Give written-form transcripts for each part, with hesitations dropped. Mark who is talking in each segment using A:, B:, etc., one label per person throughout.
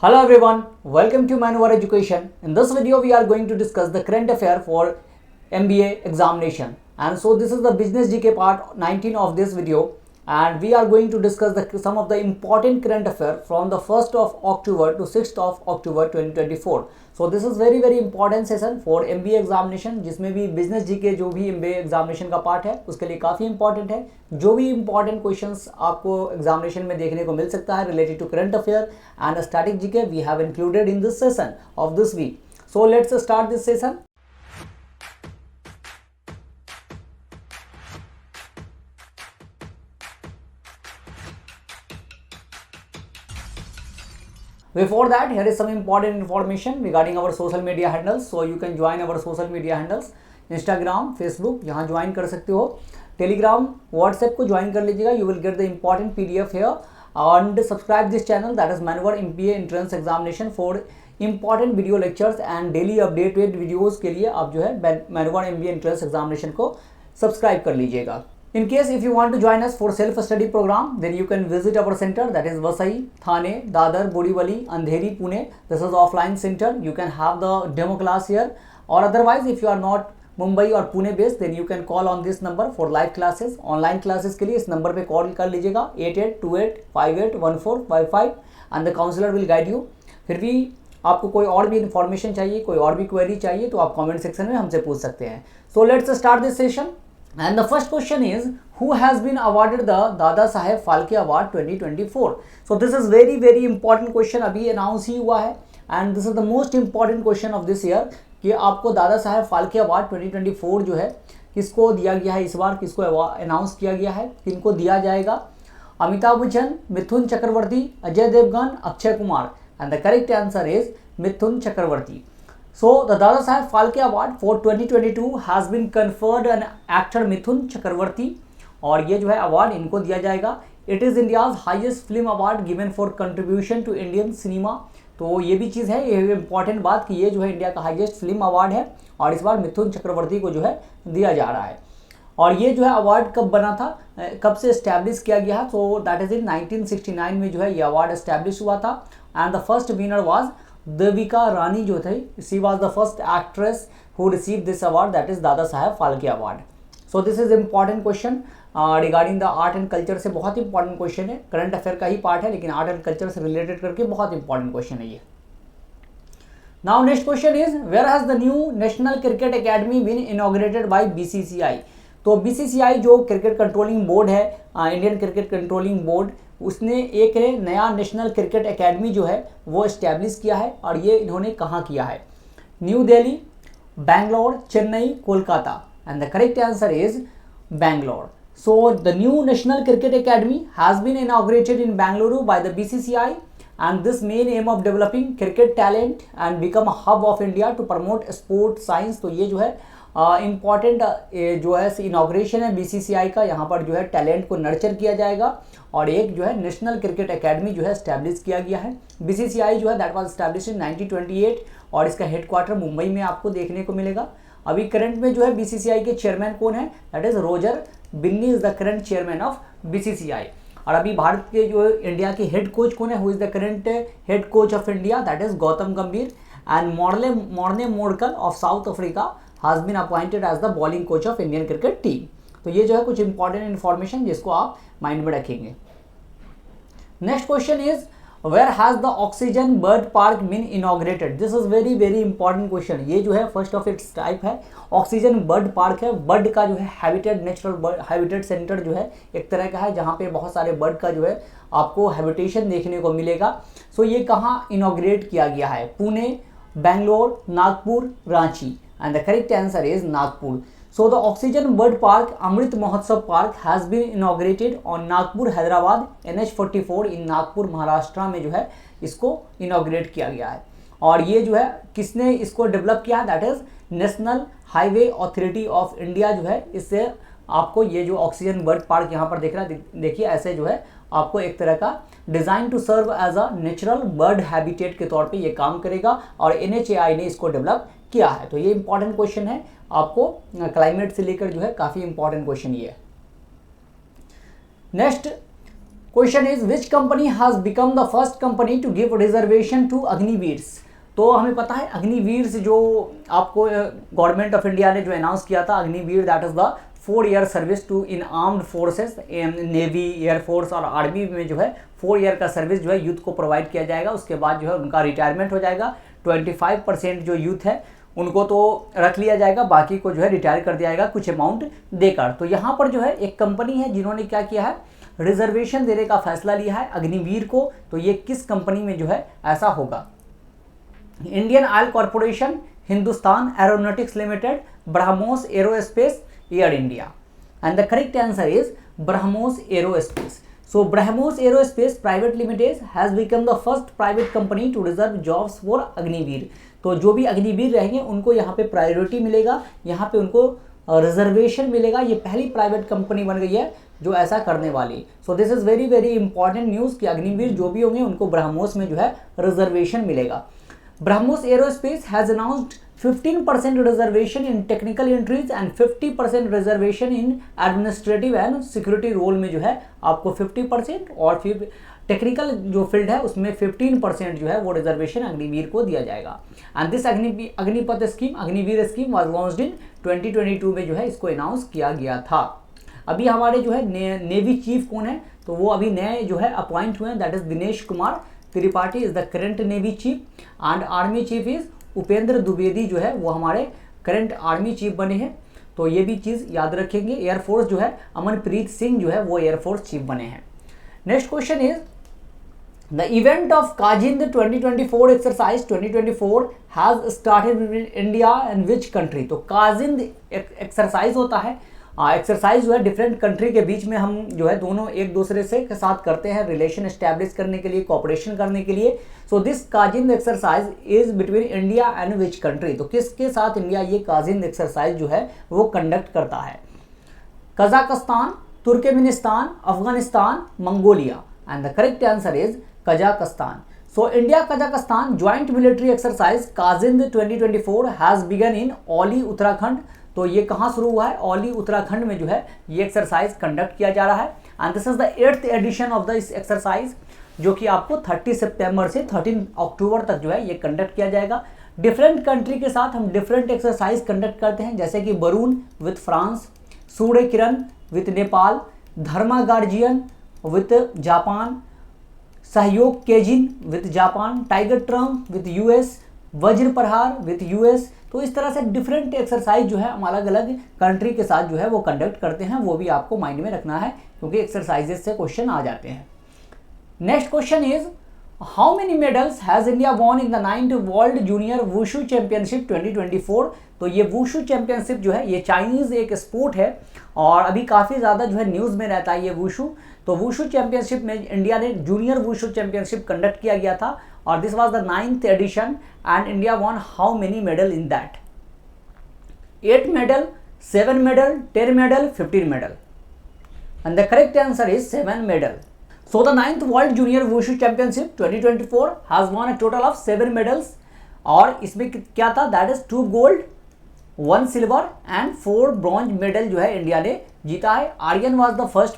A: Hello everyone, welcome to Manowar Education. In this video, we are going to discuss the current affair for MBA examination. And so this is the business GK part 19 of this video, and we are going to discuss some of the important current affair from the 1st of October to 6th of October 2024. So this is very important session for MBA examination, जिसमें भी business GK जो भी MBA examination का part है उसके लिए काफ़ी important है। जो भी इंपॉर्टेंट क्वेश्चंस आपको एग्जामिनेशन में देखने को मिल सकता है related to current affair and static GK we have included in this session of this week. So let's start this session. Before that, here is some important information regarding our social media handles. So you can join our social media handles, Instagram, Facebook, यहाँ join कर सकते हो। Telegram, WhatsApp को join कर लीजिएगा। You will get the important PDF here and subscribe this channel that is मैनवर MBA entrance examination for important video lectures and daily updated videos के लिए आप जो है मैनवर MBA एंट्रेंस एग्जामिनेशन को सब्सक्राइब कर लीजिएगा। In case if you want to join us for self-study program, then you can visit our center, that is Vasai, Thane, Dadar, Borivali, Andheri, Pune. This is offline center. You can have the demo class here, or otherwise if you are not Mumbai or Pune based, then you can call on this number for live classes. Online classes के लिए इस number पे call कर लीजिएगा 8828581455 and the counselor will guide you. फिर भी आपको कोई और भी इन्फॉर्मेशन चाहिए, कोई और भी क्वेरी चाहिए तो आप कमेंट सेक्शन में हमसे पूछ सकते हैं। So let's start this session. And the first question is, who has been awarded the Dada Saheb Phalke Award 2024? So this is very important question, अभी अनाउंस ही हुआ है and this is the most important question of this year कि आपको Dada Saheb Phalke award 2024 जो है किसको दिया गया है, इस बार किसको अनाउंस किया गया है, किनको दिया जाएगा। Amitabh Bachchan, Mithun Chakraborty, Ajay Devgn, Akshay Kumar and the correct answer is Mithun Chakraborty. So the Dada Saheb Phalke Award for 2022 has been conferred on actor Mithun Chakraborty और ये जो है अवार्ड इनको दिया जाएगा। It is India's highest film award given for contribution to Indian cinema। तो ये भी चीज़ है, ये इंपॉर्टेंट बात कि ये जो है इंडिया का हाईएस्ट फिल्म अवार्ड है और इस बार मिथुन चक्रवर्ती को जो है दिया जा रहा है। और ये जो है अवार्ड कब बना था, कब से इस्टेब्लिश किया गया, तो दैट इज इन 1969 में जो है ये अवार्ड इस्टेब्लिश हुआ था and the first winner was Devika Rani जो थी, she was the first actress who receive this award that is Dadasaheb Phalke award. So this is important question regarding the art and culture से, बहुत इंपॉर्टेंट क्वेश्चन है, current affair का ही part है लेकिन art and culture से related करके बहुत इंपॉर्टेंट क्वेश्चन है ये। Now next question is, where has the new national cricket academy been inaugurated by BCCI? तो BCCI जो क्रिकेट कंट्रोलिंग बोर्ड है, इंडियन क्रिकेट कंट्रोलिंग बोर्ड, उसने एक नया नेशनल क्रिकेट एकेडमी जो है वो इस्टेब्लिश किया है और ये इन्होंने कहाँ किया है? New Delhi, Bangalore, Chennai, Kolkata and the correct answer is Bangalore. So the new national cricket academy has been inaugurated in Bengaluru by the BCCI and this main aim of developing cricket talent and become a hub of India to promote sport science। तो ये जो है important जो है inauguration है BCCI का, यहाँ पर जो है टैलेंट को नर्चर किया जाएगा और एक जो है नेशनल क्रिकेट एकेडमी जो है स्टैब्लिश किया गया है। BCCI जो है दैट वाज स्टैब्लिश इन 1928 और इसका हेडक्वार्टर मुंबई में आपको देखने को मिलेगा। अभी करंट में जो है BCCI के चेयरमैन कौन है, that is Roger Binny is the current chairman of BCCI। और अभी भारत के जो इंडिया के हेड कोच कौन है, who is the current head coach of India, that is Gautam Gambhir and Morne Morkel of South Africa has been appointed as the bowling coach of Indian cricket team। तो ये जो है कुछ इंपॉर्टेंट इन्फॉर्मेशन जिसको आप mind में रखेंगे। Next question is, where has the oxygen bird park been inaugurated? This is very important question. ये जो है फर्स्ट ऑफ इट्स टाइप है, ऑक्सीजन बर्ड पार्क है। बर्ड का जो है हैबिटेट, नेचुरल हैबिटेट सेंटर जो है एक तरह का है जहाँ पे बहुत सारे बर्ड का जो है आपको हैबिटेशन देखने को मिलेगा। सो ये कहाँ इनॉग्रेट किया गया है? Pune, Bangalore, Nagpur, Ranchi and the correct answer is Nagpur। So the Oxygen Bird Park Amrit Mahotsav Park has been inaugurated on Nagpur Hyderabad NH44 in Nagpur Maharashtra में जो है इसको इनॉग्रेट किया गया है। और ये जो है किसने इसको डेवलप किया है, that is national highway authority of India जो है। इससे आपको ये जो ऑक्सीजन बर्ड पार्क यहाँ पर देख रहा है, देखिए ऐसे जो है आपको एक तरह का design to serve as a natural bird habitat के तौर पे ये काम करेगा और NHAI ने इसको डेवलप किया है। तो ये इंपॉर्टेंट क्वेश्चन है, आपको क्लाइमेट से लेकर जो है काफ़ी इंपॉर्टेंट क्वेश्चन ये है। Next question is which company has become the first company to give reservation to Agniveers. तो हमें पता है अग्निवीर्स जो आपको गवर्नमेंट ऑफ इंडिया ने जो अनाउंस किया था, Agniveer that is the 4 year service to in armed forces, navy, air force और आर्मी में जो है 4 ईयर का सर्विस जो है यूथ को प्रोवाइड किया जाएगा। उसके बाद जो है उनका रिटायरमेंट हो जाएगा। 25% जो यूथ है उनको तो रख लिया जाएगा, बाकी को जो है रिटायर कर दिया जाएगा कुछ अमाउंट देकर। तो यहाँ पर जो है एक कंपनी है जिन्होंने क्या किया है, रिजर्वेशन देने का फैसला लिया है अग्निवीर को। तो ये किस कंपनी में जो है ऐसा होगा? Indian oil corporation, Hindustan aeronautics limited, BrahMos aerospace, air India. And the correct answer is BrahMos aerospace. So Brahmos Aerospace Private Limited has become the first private company to reserve jobs for Agniveer. तो जो भी अग्निवीर रहेंगे उनको यहाँ पे प्रायोरिटी मिलेगा, यहाँ पे उनको रिजर्वेशन मिलेगा। ये पहली प्राइवेट कंपनी बन गई है जो ऐसा करने वाली। So this is very very important news कि अग्निवीर जो भी होंगे उनको ब्रह्मोस में जो है रिजर्वेशन मिलेगा। BrahMos aerospace has announced 15% reservation in technical entries and 50% reservation in administrative and security role में जो है आपको 50% और फिर टेक्निकल जो फील्ड है उसमें 15% जो है वो रिजर्वेशन अग्निवीर को दिया जाएगा। And this Agnipath scheme, Agniveer scheme was launched in 2022 में जो है इसको अनाउंस किया गया था। अभी हमारे जो है नेवी चीफ कौन है, तो वो अभी नए जो है अपॉइंट हुए हैं, that is Dinesh Kumar Tripathi is the current navy cheap and army chief is Upendra Dwivedi जो है वो हमारे करंट आर्मी चीफ बने हैं। तो ये भी चीज़ याद रखेंगे। एयरफोर्स जो है अमनप्रीत सिंह जो है वो एयरफोर्स चीफ बने हैं। Next question is the event of Kazind 2024 exercise 2024 has started in India and which country. तो काजिंद एक्सरसाइज होता है, एक्सरसाइज जो है डिफरेंट कंट्री के बीच में हम जो है दोनों एक दूसरे से के साथ करते हैं रिलेशन एस्टैब्लिश करने के लिए, कोऑपरेशन करने के लिए। So this Kazind exercise is between India and which country. तो किसके साथ इंडिया ये काजिंद एक्सरसाइज जो है वो कंडक्ट करता है? Kazakhstan, Turkmenistan, Afghanistan, Mongolia. And the correct answer is Kazakhstan. So India Kazakhstan joint military exercise Kazind 2024 has begun in Auli Uttarakhand. तो ये कहाँ शुरू हुआ है? औली उत्तराखंड में जो है ये एक्सरसाइज कंडक्ट किया जा रहा है। And this is the 8th edition of this exercise जो कि आपको 30 सितंबर से 13 अक्टूबर तक जो है ये कंडक्ट किया जाएगा। डिफरेंट कंट्री के साथ हम डिफरेंट एक्सरसाइज कंडक्ट करते हैं, जैसे कि Varuna with France, Surya Kiran with Nepal, Dharma Guardian with Japan, Sahyog Kaijin with Japan, Tiger Triumph with US, Vajra Prahar with US. तो इस तरह से डिफरेंट एक्सरसाइज जो है हम अलग अलग कंट्री के साथ जो है वो कंडक्ट करते हैं, वो भी आपको माइंड में रखना है क्योंकि एक्सरसाइजेस से क्वेश्चन आ जाते हैं। Next question is how many medals has India won in the 9th world junior wushu championship 2024। तो ये वुशु चैंपियनशिप जो है ये चाइनीज एक स्पोर्ट है और अभी काफ़ी ज़्यादा जो है न्यूज़ में रहता है ये वुशु। तो वुशु चैंपियनशिप में इंडिया ने जूनियर वुशु चैंपियनशिप कंडक्ट किया गया था और this was the 9th edition and India won how many medal in that? 8 medal, 7 medal, 10 medal, 15 medal. And the correct answer is 7 medal. So the 9th World Junior Wushu Championship 2024 has won a total of 7 medals और इसमें क्या था? That is 2 gold, 1 silver and 4 bronze medal जो है India ने जीता है। Aryan was the first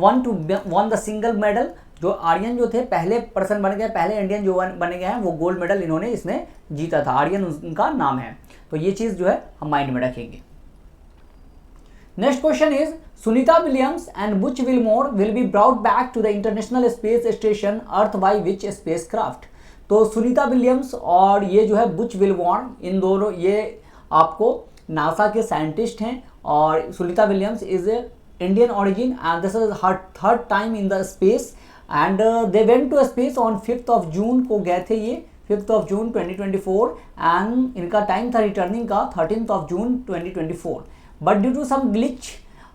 A: one to won the single medal। जो आर्यन जो थे पहले पर्सन बन गए, पहले इंडियन जो बने गए हैं वो गोल्ड मेडल इन्होंने इसमें जीता था। आर्यन उनका नाम है। तो ये चीज़ जो है हम माइंड में रखेंगे। Next question is Sunita Williams and Butch Wilmore will be brought back to the International Space Station Earth by which spacecraft? तो सुनीता विलियम्स और ये जो है बुच विलमोर, इन दोनों ये आपको नासा के साइंटिस्ट हैं और Sunita Williams is Indian origin and this is her third time in the space and they went to space on 5 June को गए थे ये 5 जून 2024 एंड इनका टाइम था रिटर्निंग का 13 June 2024 but due to some glitch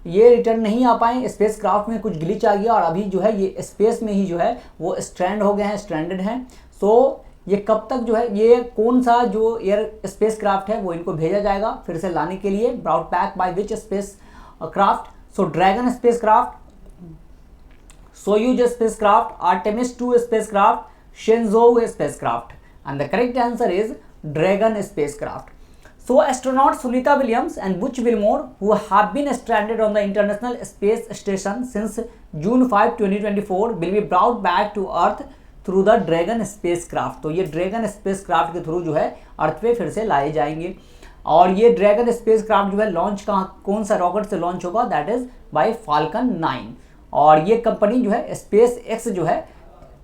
A: ये रिटर्न नहीं आ पाए। स्पेस क्राफ्ट में कुछ ग्लिच आ गया और अभी जो है ये स्पेस में ही जो है वो स्ट्रैंड हो गए हैं, स्ट्रैंडेड हैं। सो ये कब तक जो है ये कौन सा जो एयर स्पेस क्राफ्ट है वो इनको भेजा जाएगा फिर से लाने के लिए? Brought back by which spacecraft? So Dragon spacecraft, Soyuz spacecraft, Artemis 2 spacecraft, Shenzhou spacecraft. And the correct answer is Dragon spacecraft. So astronaut Sunita Williams and Butch Wilmore, who have been stranded on the International Space Station since June 5, 2024, will be brought back to Earth through the dragon spacecraft. तो ये dragon spacecraft के through जो है अर्थ पे फिर से लाए जाएंगे। और ये ड्रैगन स्पेसक्राफ्ट जो है लॉन्च कौन सा रॉकेट से लॉन्च होगा, दैट इज बाय फाल्कन 9। और ये कंपनी जो है स्पेस एक्स जो है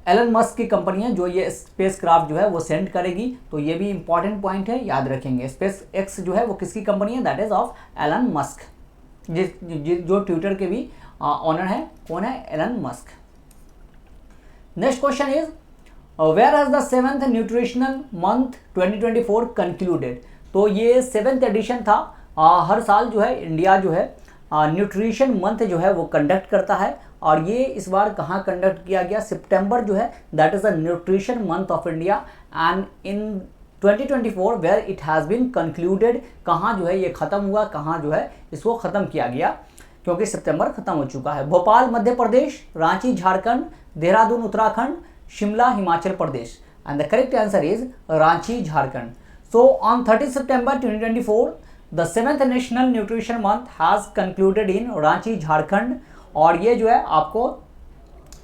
A: एलन मस्क की कंपनी है जो ये स्पेसक्राफ्ट जो है वो सेंड करेगी। तो ये भी इंपॉर्टेंट पॉइंट है, याद रखेंगे। स्पेस एक्स जो है वो किसकी कंपनी है, that is of Elon Musk, जो ट्विटर के भी ऑनर है। कौन है, Elon Musk. Next question is where has the 7th nutritional month 2024 concluded. तो ये 7th एडिशन था। हर साल जो है इंडिया जो है न्यूट्रिशन मंथ जो है वो कंडक्ट करता है। और ये इस बार कहाँ कंडक्ट किया गया, सितंबर जो है that is the nutrition month of India and in 2024 where it has been concluded. कहाँ जो है ये ख़त्म हुआ, कहाँ जो है इसको ख़त्म किया गया, क्योंकि सितंबर ख़त्म हो चुका है। Bhopal Madhya Pradesh, Ranchi Jharkhand, Dehradun Uttarakhand, Shimla Himachal Pradesh. And the correct answer is Ranchi Jharkhand. So on 30 September 2024 the 7th national nutrition month has concluded in Ranchi Jharkhand. और ये जो है आपको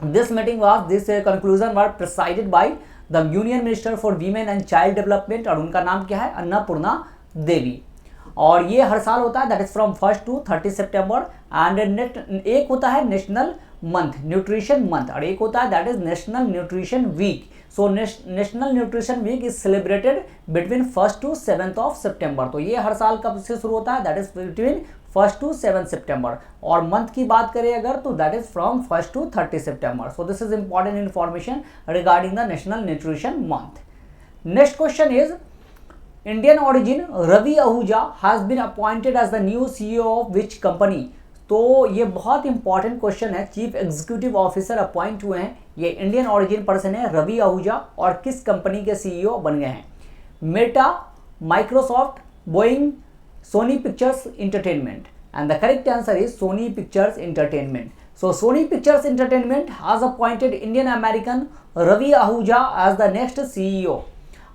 A: this meeting was this conclusion was presided by the union minister for women and child development. और उनका नाम क्या है, अन्नपूर्णा देवी। और ये हर साल होता है, that is from 1 to 30 September। And एक होता है नेशनल मंथ न्यूट्रिशन मंथ और एक होता है that is national nutrition week. So national nutrition week is celebrated between 1 to 7 September। तो ये हर साल कब से शुरू होता है, that is between 1 to 7 September। और मंथ की बात करें अगर तो that is from 1 to 30 September। So this is important information regarding the national nutrition month. Next question is Indian origin Ravi Ahuja has been appointed as the new CEO of which company. तो ये बहुत important question है। Chief executive officer appoint हुए हैं, ये Indian origin person है रवि आहूजा, और किस कंपनी के CEO बन गए हैं, Meta, Microsoft, Boeing, Sony Pictures Entertainment. And the correct answer is Sony Pictures Entertainment. So Sony Pictures Entertainment has appointed Indian American Ravi Ahuja as the next CEO।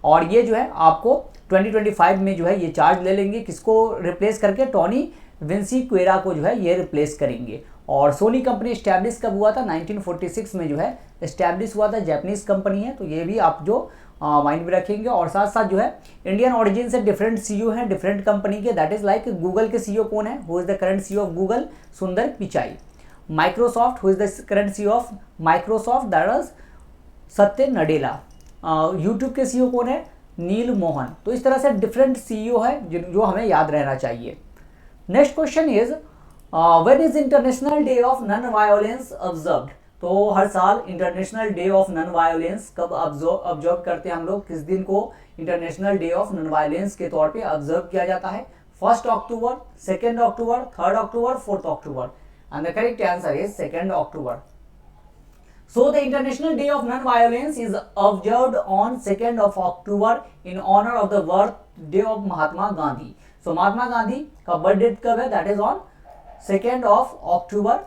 A: और ये जो है आपको 2025 में जो है ये चार्ज ले लेंगे, किसको रिप्लेस करके, टॉनी विंसीक्वेरा को जो है ये रिप्लेस करेंगे। और सोनी कंपनी स्टैब्लिश कब हुआ था, 1946 में जो है स्टैब्लिश हुआ था, जापानीज कंपनी है। तो ये भी आप जो माइंड में रखेंगे। और साथ साथ जो है इंडियन origin से डिफरेंट CEO हैं डिफरेंट कंपनी के, दैट इज लाइक गूगल के CEO कौन है, who is the current CEO of Google, Sundar Pichai. Microsoft, who is the current CEO of Microsoft, that is Satya Nadella. YouTube के CEO कौन है, नील मोहन। तो इस तरह से डिफरेंट CEO है जो हमें याद रहना चाहिए। Next question is when is international day of non violence observed. तो हर साल international day of non violence कब ऑब्जर्व करते हैं हम लोग, किस दिन को international day of non violence के तौर पे ऑब्जर्व किया जाता है, 1 October, 2 October, 3 October, 4 October। And the correct answer is 2 October। So the International Day of Non-Violence is observed on 2 October in honor of the birthday of Mahatma Gandhi. So Mahatma Gandhi का birthday कब है, that is on 2 October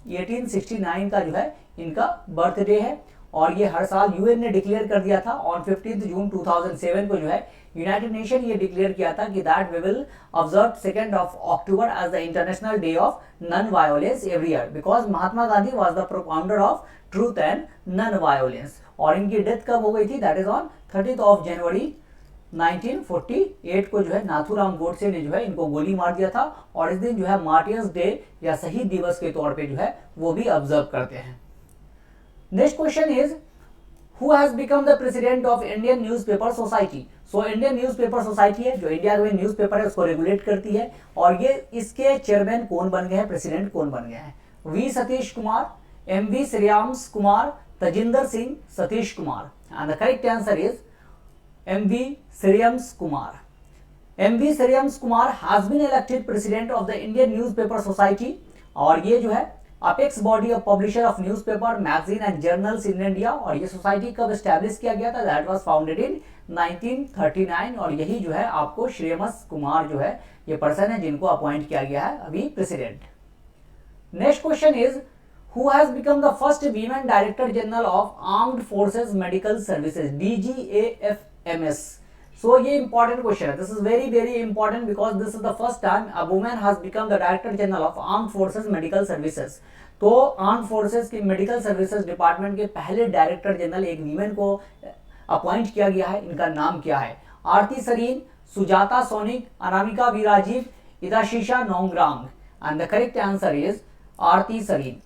A: 1869 का जो है इनका birthday है। और ये हर साल यूएन ने डिक्लेयर कर दिया था ऑन 15 जून 2007 को जो है यूनाइटेड नेशन ये डिक्लेयर किया था कि that we will observe 2 October as the international day of non violence every year, because Mahatma Gandhi was the propounder of truth and non violence. और इनकी डेथ कब हो गई थी, दैट इज ऑन 30 जनवरी 1948 को जो है नाथूराम गोडसे ने जो है इनको गोली मार दिया था। और इस दिन जो है मार्टियर्स डे या शहीद दिवस के तौर पे जो है वो भी ऑब्जर्व करते हैं। Next question is who has become the president of Indian newspaper society. So Indian newspaper society है जो इंडिया में न्यूज़पेपर है उसको रेगुलेट करती है। और ये इसके चेयरमैन कौन बन गए हैं, प्रेसिडेंट कौन बन गए हैं, V Satish Kumar, MV Shreyams Kumar, Tajinder Singh, Satish Kumar. And the correct answer is MV Shreyams Kumar. MV Shreyams Kumar has been elected president of the Indian newspaper society. और ये जो है apex body of publisher of newspaper, magazine and journals in India. और ये सोसाइटी कब एस्टैब्लिश किया गया था, दैट वाज फाउंडेड इन 1939। और यही जो है आपको श्रेयांश कुमार जो है ये पर्सन है जिनको अपॉइंट किया गया है अभी president. Next question is who has become the first women director general of armed forces medical services, DGAFMS। So ये इंपॉर्टेंट क्वेश्चन है, this is very very important because this is the first time a women has become the director general of armed forces medical services. तो armed forces की medical services department के पहले director general एक women को appoint किया गया है। इनका नाम क्या है? Aarti Sarin, Sujata Sonik, Anamika Virajeev, Idashisha Nongrang, and the correct answer is Aarti Sarin.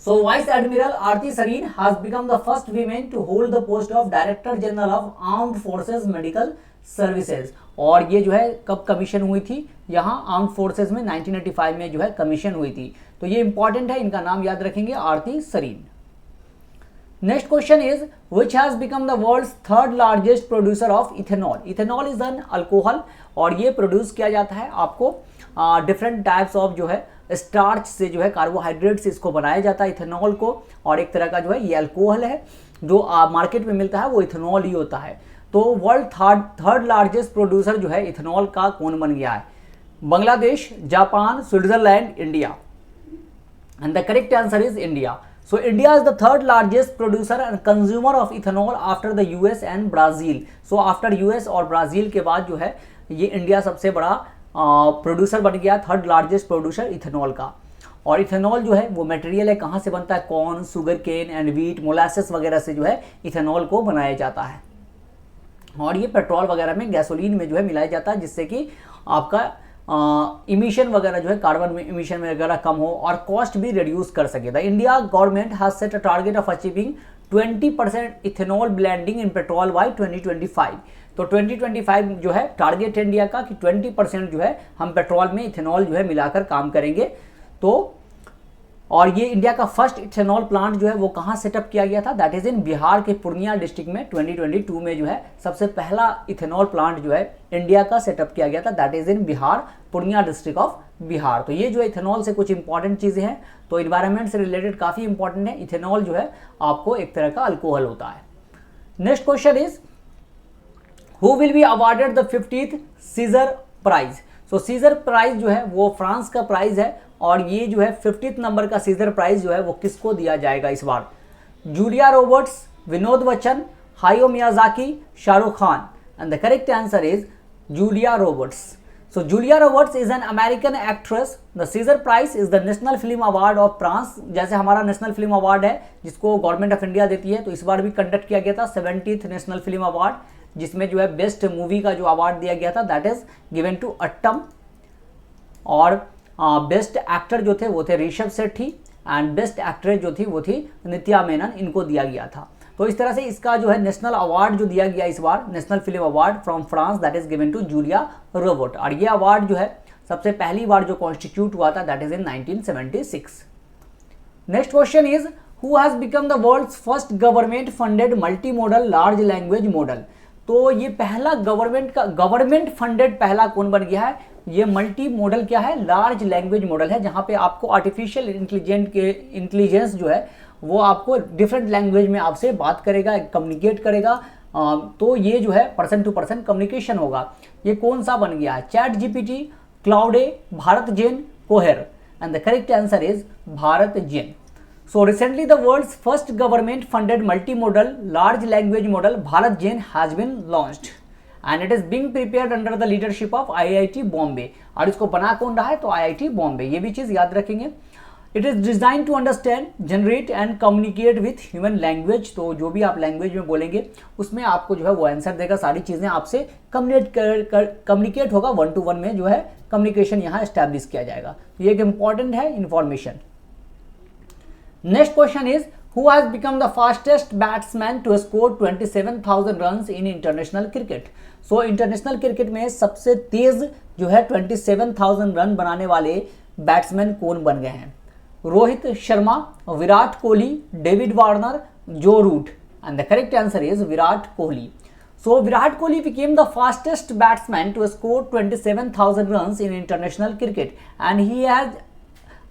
A: So Vice Admiral Aarti Sareen has become the first woman to hold the post of Director General of Armed Forces Medical Services। और ये जो है कब कमीशन हुई थी? यहाँ आर्म्ड फोर्सेज में 1985 में जो है कमीशन हुई थी। तो ये इंपॉर्टेंट है, इनका नाम याद रखेंगे, Aarti Sareen. Next question is which has become the world's third largest producer of ethanol. Ethanol is an alcohol और ये प्रोड्यूस किया जाता है आपको डिफरेंट टाइप्स ऑफ जो है स्टार्च से, जो है कार्बोहाइड्रेट से इसको बनाया जाता है इथेनॉल को। और एक तरह का जो है ये अल्कोहल है जो मार्केट में मिलता है, वो इथेनॉल ही होता है। तो वर्ल्ड थर्ड लार्जेस्ट प्रोड्यूसर जो है इथेनॉल का कौन बन गया है? Bangladesh, Japan, Switzerland, India, and the correct answer is India. So India is the third largest producer and consumer of ethanol after the US and Brazil। So after US और Brazil के बाद जो है ये इंडिया सबसे बड़ा प्रोड्यूसर बन गया, थर्ड लार्जेस्ट प्रोड्यूसर इथेनॉल का। और इथेनॉल जो है वो मटेरियल है, कहाँ से बनता है? Corn, sugar cane and wheat, molasses वगैरह से जो है इथेनॉल को बनाया जाता है। और ये पेट्रोल वगैरह में, गैसोलीन में जो है मिलाया जाता है, जिससे कि आपका इमिशन वगैरह जो है कार्बन में इमिशन वगैरह कम हो और कॉस्ट भी रिड्यूस कर सके। The India government has set a target of achieving 20% ethanol blending in petrol by 2025। तो 2025 जो है टारगेट है इंडिया का कि 20% जो है हम पेट्रोल में इथेनॉल जो है मिलाकर काम करेंगे। तो और ये इंडिया का फर्स्ट इथेनॉल प्लांट जो है वो कहाँ सेटअप किया गया था? दैट इज इन बिहार के पूर्णिया डिस्ट्रिक्ट में 2022 में जो है सबसे पहला इथेनॉल प्लांट जो है इंडिया का सेटअप किया गया था। That is in Bihar, Purnia district of Bihar. तो ये जो है इथेनॉल से कुछ इंपॉर्टेंट चीज़ें हैं। तो इन्वायरमेंट से रिलेटेड काफ़ी इंपॉर्टेंट है। इथेनॉल जो है आपको एक तरह का अल्कोहल होता है। Next question is who will be awarded the 50th Cesar prize. So Cesar prize जो है वो फ्रांस का प्राइज है और ये जो है 50th नंबर का सीजर प्राइज जो है वो किसको दिया जाएगा इस बार? Julia Roberts, Vinod Bachchan, Hayao Miyazaki, Shahrukh Khan, and the correct answer is Julia Roberts. So Julia Roberts is an American actress. The Cesar prize is the national film award of France. जैसे हमारा नेशनल फिल्म अवार्ड है जिसको government of India देती है, तो इस बार भी conduct किया गया था 70th नेशनल फिल्म अवार्ड, जिसमें जो है बेस्ट मूवी का जो अवार्ड दिया गया था that is given to Attam. और बेस्ट एक्टर जो थे वो थे Rishabh Shetty and best actress जो थी वो थी नित्या मेनन, इनको दिया गया था। तो इस तरह से इसका जो है नेशनल अवार्ड जो दिया गया इस बार, national film award from France, that is given to Julia Robert. और ये अवार्ड जो है सबसे पहली बार जो कॉन्स्टिट्यूट हुआ था that is in 1976। Next question is who has become the world's first government funded multi model large language model. तो ये पहला गवर्नमेंट फंडेड पहला कौन बन गया है? ये मल्टी मॉडल क्या है? लार्ज लैंग्वेज मॉडल है, जहाँ पे आपको आर्टिफिशियल इंटेलिजेंस जो है वो आपको डिफरेंट लैंग्वेज में आपसे बात करेगा, कम्युनिकेट करेगा। तो ये जो है पर्सन टू पर्सन कम्युनिकेशन होगा। ये कौन सा बन गया है? ChatGPT, Claude, Bharat Gen, Cohere, and the correct answer is Bharat Gen. So recently the world's first government funded multimodal large language model Bharat Gen has been launched and it is being prepared under the leadership of IIT Bombay। और इसको बना कौन रहा है? तो IIT Bombay। ये भी चीज़ याद रखेंगे। It is designed to understand, generate and communicate with human language। तो जो भी आप लैंग्वेज में बोलेंगे उसमें आपको जो है वो आंसर देगा, सारी चीज़ें आपसे कम्युनिकेट होगा, 1-to-1 में जो है कम्युनिकेशन यहाँ एस्टैब्लिश किया जाएगा। ये एक इंपॉर्टेंट है information. Next question is who has become the fastest batsman to score 27,000 runs in international cricket। So international cricket में सबसे तेज जो है 27,000 रन बनाने वाले बैट्समैन कौन बन गए हैं? Rohit Sharma, Virat Kohli, David Warner, Joe Root, and the correct answer is Virat Kohli. So Virat Kohli became the fastest batsman to score 27,000 runs in international cricket and he has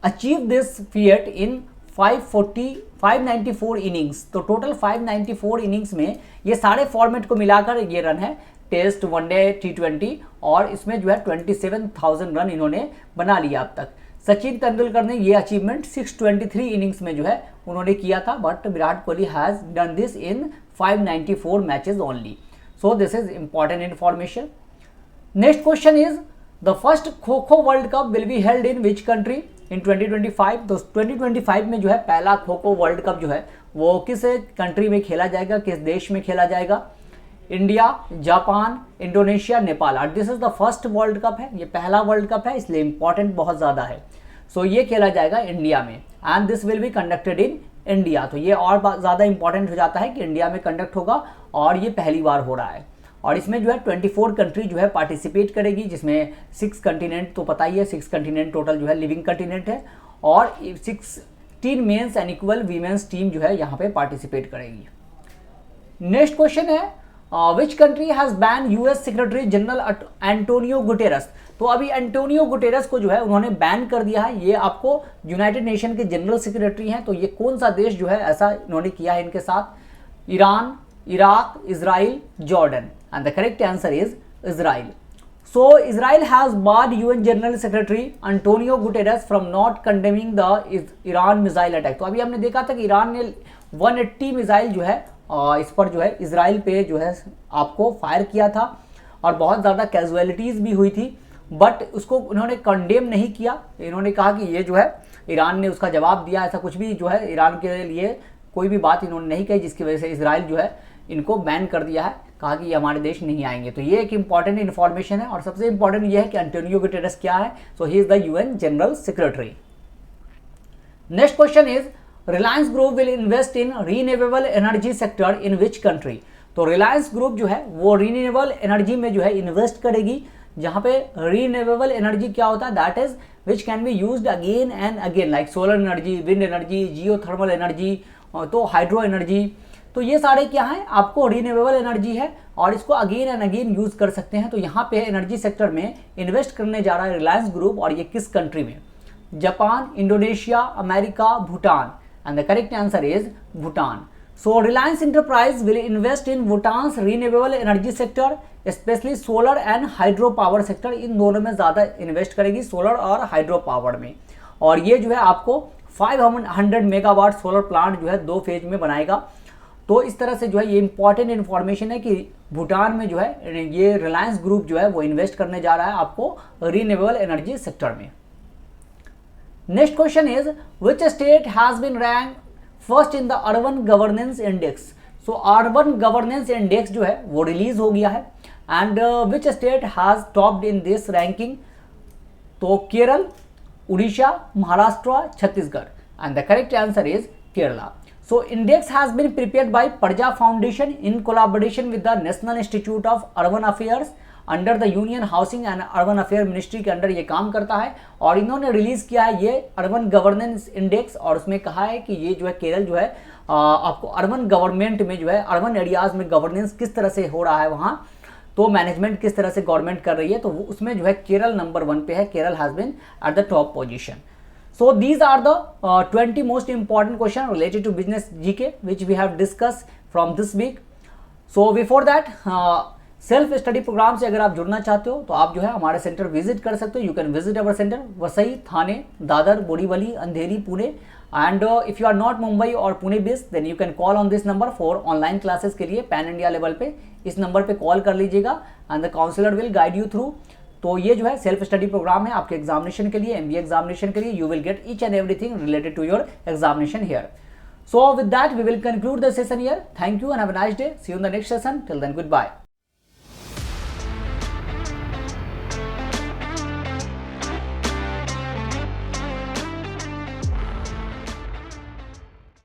A: achieved this feat in 594 innings. तो total 594 innings में ये सारे format को मिलाकर ये run है, test, one day, T20, और इसमें जो है 27,000 रन इन्होंने बना लिया अब तक। सचिन तेंदुलकर ने ये अचीवमेंट 623 इनिंग्स में जो है उन्होंने किया था, but Virat Kohli has done this in 594 matches only. So this is important information. Next question is the first kho-kho world cup will be held in which country in 2025। तो 2025 में जो है पहला खो-खो वर्ल्ड कप जो है वो किस कंट्री में खेला जाएगा, किस देश में खेला जाएगा? India, Japan, Indonesia, Nepal. और this is the first world cup है, ये पहला वर्ल्ड कप है, इसलिए इंपॉर्टेंट बहुत ज़्यादा है। सो ये खेला जाएगा इंडिया में and this will be conducted in India. तो ये और ज़्यादा इंपॉर्टेंट हो जाता है कि इंडिया में कंडक्ट होगा और ये पहली बार हो रहा है। और इसमें जो है 24 कंट्री जो है पार्टिसिपेट करेगी, जिसमें 6 कंटिनेंट तो पता ही है, 6 कंटिनेंट टोटल जो है लिविंग कंटिनेंट है और 16 men's and equal women's team जो है यहाँ पे पार्टिसिपेट करेगी। नेक्स्ट क्वेश्चन है which country has ban US secretary general Antonio Guterres. तो अभी एंटोनियो गुटेरस को जो है उन्होंने बैन कर दिया है। ये आपको यूनाइटेड नेशन के जनरल सेक्रेटरी हैं, तो ये कौन सा देश जो है ऐसा इन्होंने किया है इनके साथ? Iran, Iraq, Israel, Jordan. And the correct answer is Israel. So Israel has barred UN general secretary Antonio Guterres from not condemning the Iran missile attack. तो अभी हमने देखा था कि ईरान ने 180 मिसाइल जो है इस पर जो है इजराइल पे जो है आपको फायर किया था और बहुत ज़्यादा कैजुअलिटीज़ भी हुई थी, बट उसको उन्होंने कंडेम नहीं किया। इन्होंने कहा कि ये जो है ईरान ने उसका जवाब दिया, ऐसा कुछ भी जो है ईरान के लिए कोई भी बात इन्होंने नहीं कही जिसकी वजह से इजराइल जो है इनको बैन कर दिया है, कहा कि ये हमारे देश नहीं आएंगे। तो ये एक इंपॉर्टेंट इन्फॉर्मेशन है और सबसे इंपॉर्टेंट ये है कि एंटोनियो गुटेरस क्या है? So he is the UN general secretary. Next question is Reliance group will invest in renewable energy sector in which country. तो रिलायंस ग्रुप जो है वो रीन्यूएबल एनर्जी में जो है इन्वेस्ट करेगी, जहाँ पे रीन्यूएबल एनर्जी क्या होता है? That is which can be used again and again, like solar energy, wind energy, geothermal energy, तो हाइड्रो एनर्जी। तो ये सारे क्या हैं? आपको रीन्यूएबल एनर्जी है और इसको अगेन एंड अगेन यूज कर सकते हैं। तो यहाँ पे एनर्जी सेक्टर में इन्वेस्ट करने जा रहा है रिलायंस ग्रुप, और ये किस कंट्री में? Japan, Indonesia, America, Bhutan. And the correct answer is Bhutan. So Reliance enterprise will invest in Bhutan's renewable energy sector, specially solar and hydro power sector. इन दोनों में ज़्यादा इन्वेस्ट करेगी, सोलर और हाइड्रो पावर में। और ये जो है आपको 500 मेगावाट सोलर प्लांट जो है 2 फेज में बनाएगा। तो इस तरह से जो है ये इंपॉर्टेंट इन्फॉर्मेशन है कि भूटान में जो है ये रिलायंस ग्रुप जो है वो इन्वेस्ट करने जा रहा है आपको रीन्यूएबल एनर्जी सेक्टर में। Next question is which state has been rank first in the urban governance index. So urban governance index जो है वो रिलीज हो गया है and which state has topped in this ranking? तो Kerala, Orissa, Maharashtra, Chhattisgarh. And the correct answer is Kerala. So index has been prepared by Parja Foundation in collaboration with the National Institute of Urban Affairs under the union housing and urban affair ministry के under ये काम करता है और इन्होंने release किया है ये अर्बन गवर्नेंस इंडेक्स। और उसमें कहा है कि ये जो है केरल जो है आपको अर्बन गवर्नमेंट में जो है अर्बन एरियाज में गवर्नेंस किस तरह से हो रहा है वहाँ, तो मैनेजमेंट किस तरह से गवर्नमेंट कर रही है, तो उसमें जो है केरल नंबर 1 पे है। Kerala has been at the top position. So these are the 20 most important questions related to business GK which we have discussed from this week. So before that self study program से अगर आप जुड़ना चाहते हो तो आप जो है हमारे सेंटर विजिट कर सकते हो। You can visit our centre Vasai, Thane, Dadar, Borivali, Andheri, Pune. And if you are not Mumbai और Pune based then you can call on this number for online classes के लिए पैन इंडिया लेवल पे इस नंबर पे कॉल कर लीजिएगा and the counsellor will guide you through. तो ये जो है सेल्फ स्टडी प्रोग्राम है आपके एग्जामिनेशन के लिए, MBA एग्जामिनेशन के लिए। You will get each and everything related to your examination here. So with that we will conclude the session here. Thank you and have a nice day. See you in the next session. Till then, goodbye.